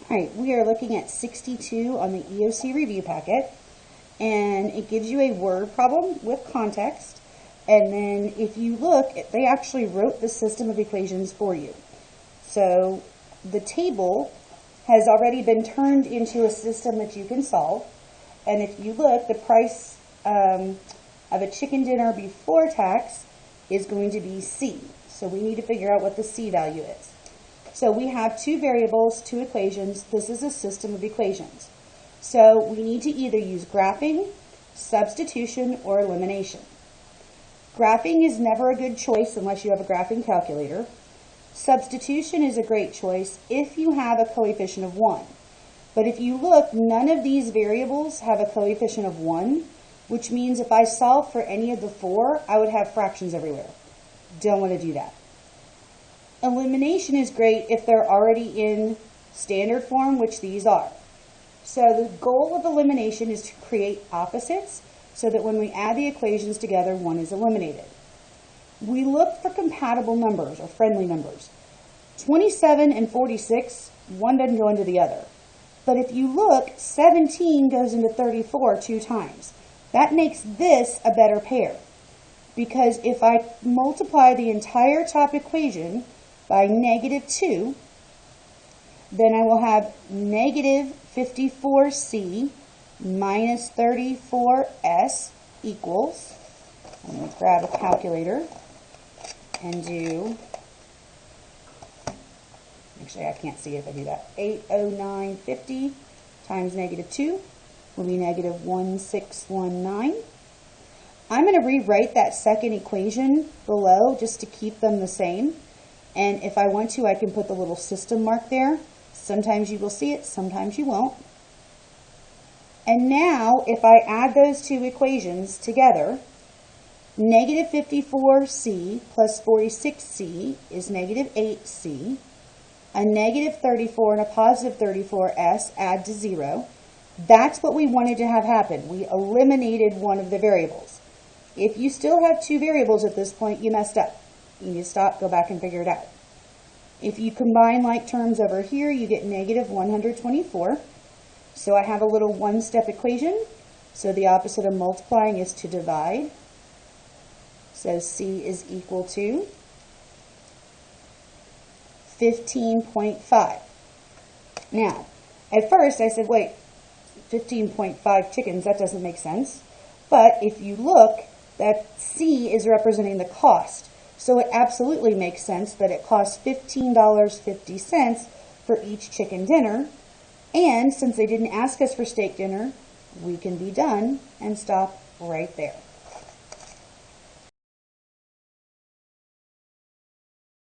All right, we are looking at 62 on the EOC review packet, and it gives you a word problem with context. And then if you look, they actually wrote the system of equations for you. So the table has already been turned into a system that you can solve. And if you look, the price of a chicken dinner before tax is going to be C. So we need to figure out what the C value is. So we have two variables, two equations. This is a system of equations. So we need to either use graphing, substitution, or elimination. Graphing is never a good choice unless you have a graphing calculator. Substitution is a great choice if you have a coefficient of 1. But if you look, none of these variables have a coefficient of 1, which means if I solve for any of the four, I would have fractions everywhere. Don't want to do that. Elimination is great if they're already in standard form, which these are. So the goal of elimination is to create opposites so that when we add the equations together, one is eliminated. We look for compatible numbers or friendly numbers. 27 and 46, one doesn't go into the other. But if you look, 17 goes into 34 two times. That makes this a better pair. Because if I multiply the entire top equation by -2, then I will have negative 54c minus 34s equals, I'm going to grab a calculator and do, actually I can't see if I do that, 80950 times -2 will be -1619. I'm going to rewrite that second equation below just to keep them the same. And if I want to, I can put the little system mark there. Sometimes you will see it, sometimes you won't. And now, if I add those two equations together, negative 54c plus 46c is negative 8c. A negative 34 and a positive 34s add to 0. That's what we wanted to have happen. We eliminated one of the variables. If you still have two variables at this point, you messed up. You need to stop, go back and figure it out. If you combine like terms over here, you get negative 124. So I have a little one-step equation. So the opposite of multiplying is to divide. So C is equal to 15.5. Now, at first I said, wait, 15.5 chickens, that doesn't make sense. But if you look, that C is representing the cost. So it absolutely makes sense that it costs $15.50 for each chicken dinner. And since they didn't ask us for steak dinner, we can be done and stop right there.